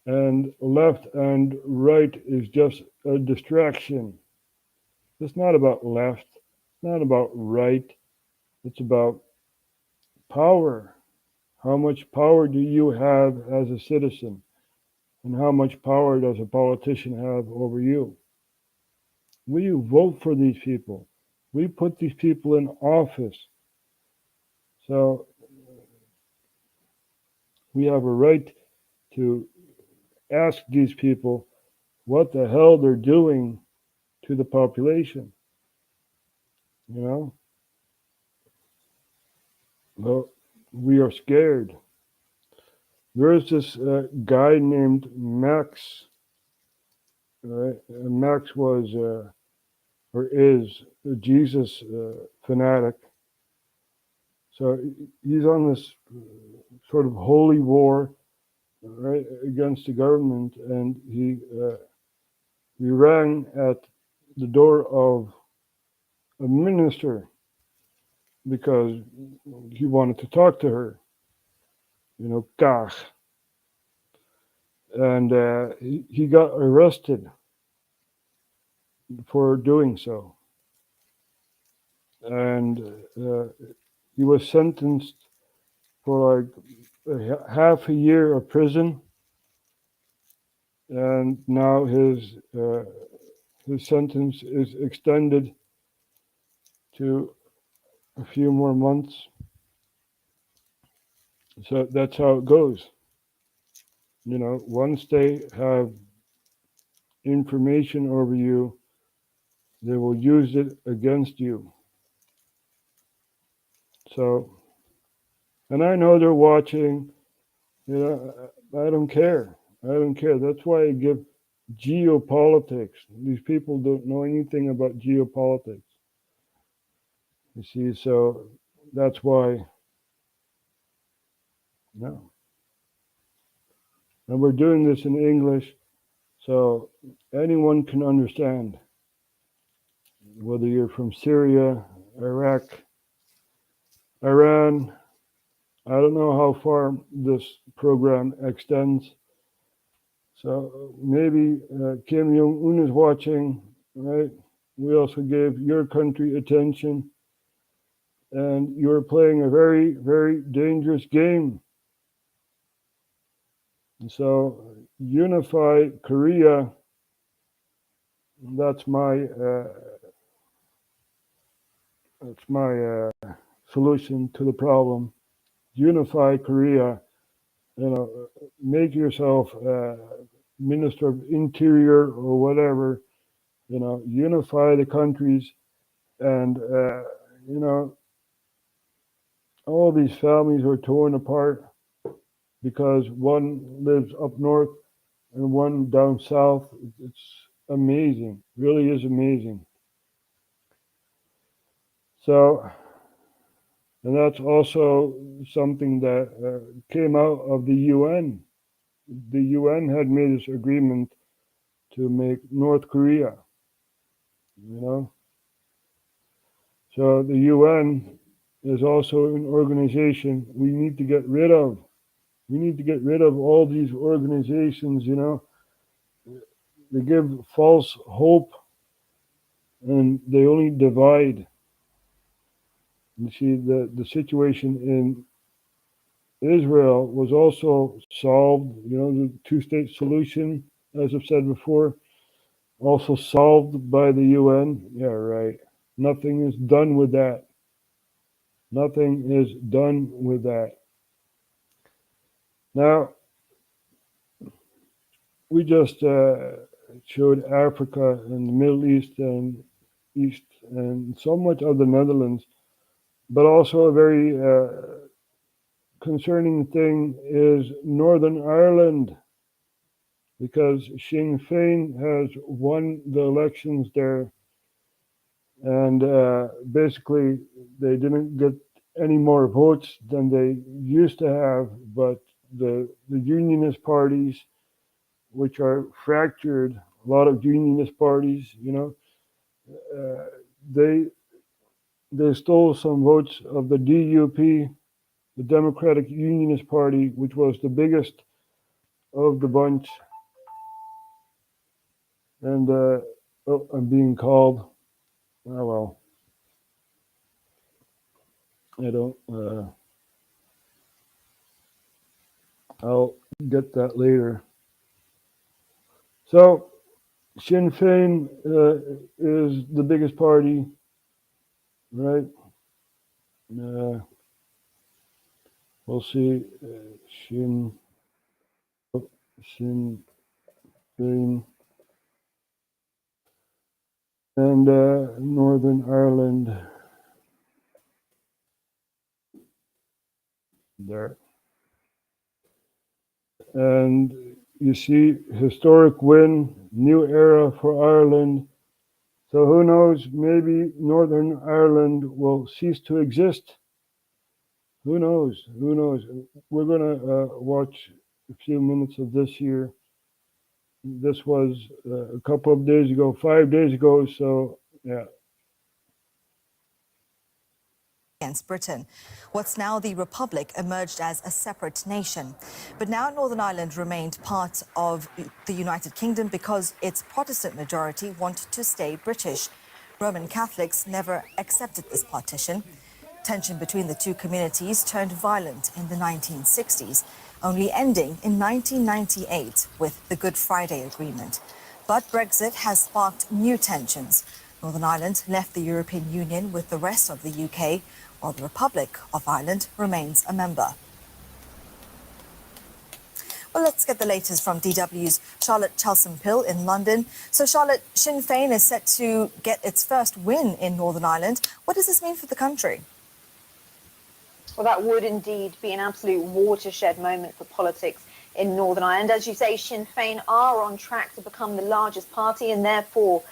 And left and right is just a distraction. It's not about left, it's not about right, it's about power. How much power do you have as a citizen? And how much power does a politician have over you? Will you vote for these people? We put these people in office. So we have a right to ask these people what the hell they're doing to the population. You know? Well, we are scared. There's this guy named Max. Right? Max was or is a Jesus fanatic. So he's on this sort of holy war, right, against the government, and he rang at the door of a minister because he wanted to talk to her, you know, Kaag. And he got arrested for doing so. And he was sentenced for like half a year of prison, and now his sentence is extended to a few more months. So that's how it goes. You know, once they have information over you, they will use it against you. So, and I know they're watching, you know, I don't care. I don't care. That's why I give geopolitics. These people don't know anything about geopolitics. You see, so that's why, no. And we're doing this in English, so anyone can understand. Whether you're from Syria, Iraq, Iran, I don't know how far this program extends. So maybe Kim Jong-un is watching, right? We also gave your country attention, and you're playing a very, very dangerous game. And so unify Korea. That's my solution to the problem. Unify Korea. You know, make yourself Minister of Interior or whatever. You know, unify the countries, and you know, all these families are torn apart because one lives up north and one down south. It's amazing, really is amazing. So, and that's also something that came out of the UN. The UN had made this agreement to make North Korea, you know. So the UN is also an organization we need to get rid of. We need to get rid of all these organizations, you know. They give false hope and they only divide. You see, the situation in Israel was also solved, you know, the two-state solution, as I've said before, also solved by the UN. Yeah, right. Nothing is done with that. Nothing is done with that. Now, we just showed Africa and the Middle East and so much of the Netherlands, but also a very concerning thing is Northern Ireland, because Sinn Féin has won the elections there, and basically they didn't get any more votes than they used to have, but the unionist parties, which are fractured, a lot of unionist parties, you know, they stole some votes of the DUP, the Democratic Unionist Party, which was the biggest of the bunch. And oh, I'm being called. Oh well, I don't. I'll get that later. So Sinn Féin is the biggest party, right? We'll see. Sinn Féin and Northern Ireland. There. And you see, historic win, new era for Ireland. So who knows, maybe Northern Ireland will cease to exist. Who knows? Who knows? We're going to watch a few minutes of this here. This was a couple of days ago, 5 days ago, so yeah. Against Britain. What's now the Republic emerged as a separate nation. But now Northern Ireland remained part of the United Kingdom because its Protestant majority want to stay British. Roman Catholics never accepted this partition. Tension between the two communities turned violent in the 1960s, only ending in 1998 with the Good Friday Agreement. But Brexit has sparked new tensions. Northern Ireland left the European Union with the rest of the UK, while the Republic of Ireland remains a member. Well, let's get the latest from DW's Charlotte Chalsom-Pill in London. So, Charlotte, Sinn Féin is set to get its first win in Northern Ireland. What does this mean for the country? Well, that would indeed be an absolute watershed moment for politics in Northern Ireland. As you say, Sinn Féin are on track to become the largest party and therefore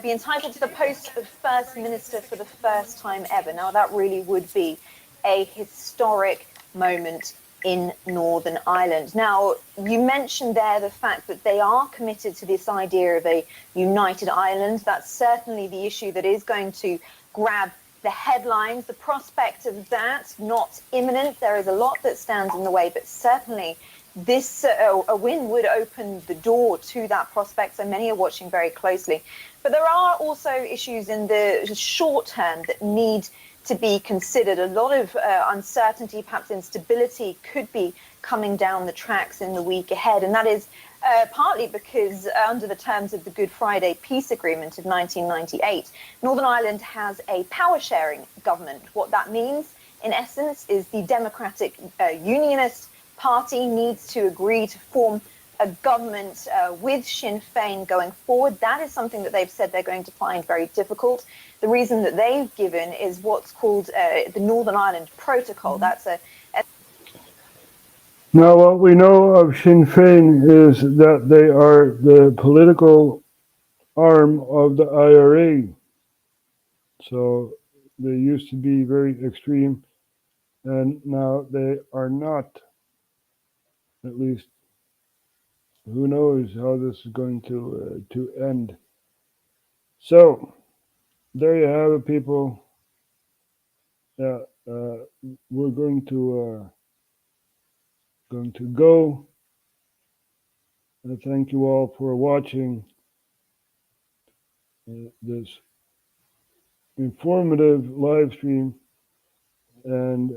be entitled to the post of First Minister for the first time ever. Now, that really would be a historic moment in Northern Ireland. Now, you mentioned there the fact that they are committed to this idea of a united Ireland. That's certainly the issue that is going to grab the headlines. The prospect of that, not imminent. There is a lot that stands in the way, but certainly this a win would open the door to that prospect. So many are watching very closely. But there are also issues in the short term that need to be considered. A lot of uncertainty, perhaps instability, could be coming down the tracks in the week ahead. And that is partly because under the terms of the Good Friday Peace Agreement of 1998, Northern Ireland has a power-sharing government. What that means, in essence, is the Democratic Unionist Party needs to agree to form a government with Sinn Féin going forward. That is something that they've said they're going to find very difficult. The reason that they've given is what's called the Northern Ireland Protocol. That's Now, what we know of Sinn Féin is that they are the political arm of the IRA. So they used to be very extreme, and now they are not. At least, who knows how this is going to end. So, there you have it, people. Yeah, we're going to go. Thank you all for watching this informative live stream, and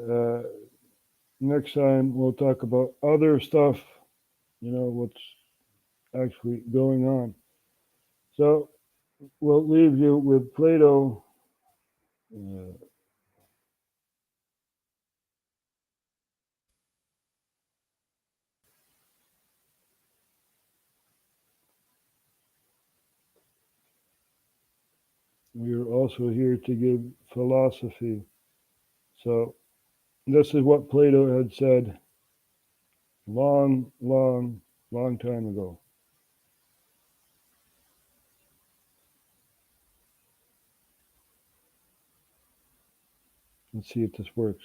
next time we'll talk about other stuff, what's actually going on. So we'll leave you with Plato. We are also here to give philosophy. So this is what Plato had said long time ago. Let's see if this works.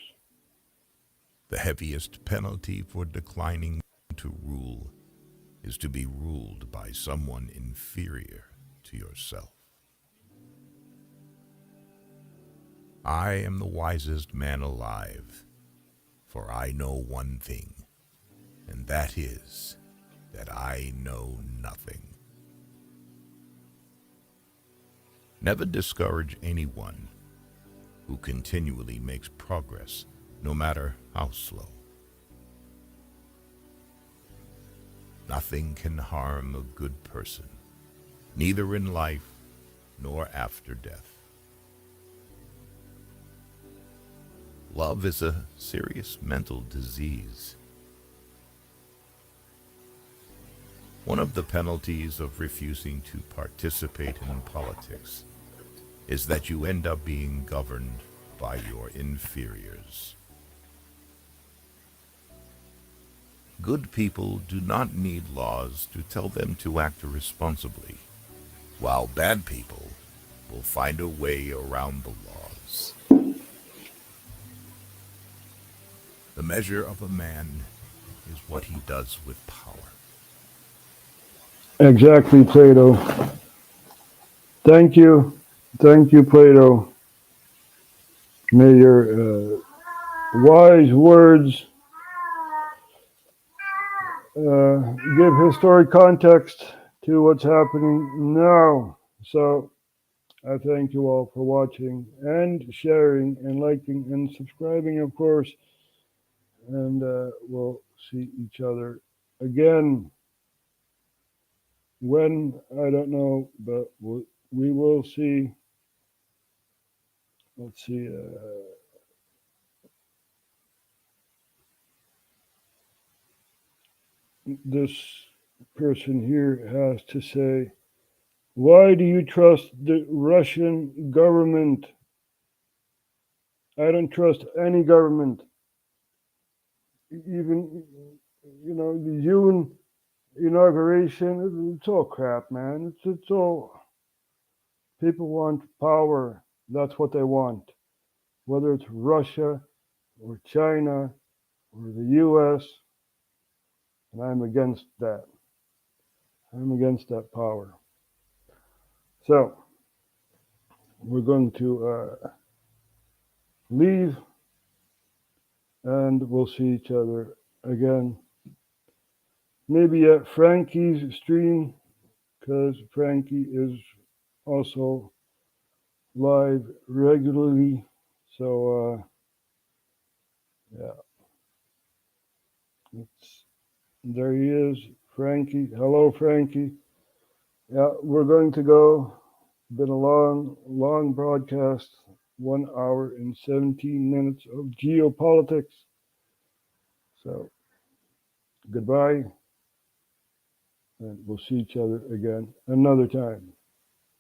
The heaviest penalty for declining to rule is to be ruled by someone inferior to yourself. I am the wisest man alive, for I know one thing, and that is that I know nothing. Never discourage anyone who continually makes progress, no matter how slow. Nothing can harm a good person, neither in life nor after death. Love is a serious mental disease. One of the penalties of refusing to participate in politics is that you end up being governed by your inferiors. Good people do not need laws to tell them to act responsibly, while bad people will find a way around the laws. The measure of a man is what he does with power. Exactly, Plato. Thank you, Plato. May your wise words give historic context to what's happening now. So I thank you all for watching and sharing and liking and subscribing, of course. And we'll see each other again. When, I don't know, but we will see. Let's see. This person here has to say, why do you trust the Russian government? I don't trust any government. Even, the June inauguration, it's all crap, man. It's all, people want power. That's what they want. Whether it's Russia or China or the US, and I'm against that. I'm against that power. So, we're going to leave, and we'll see each other again. Maybe at Frankie's stream, because Frankie is also live regularly. So, yeah. There he is, Frankie. Hello, Frankie. Yeah, we're going to go. Been a long broadcast, 1 hour and 17 minutes of geopolitics. So, goodbye, and we'll see each other again another time.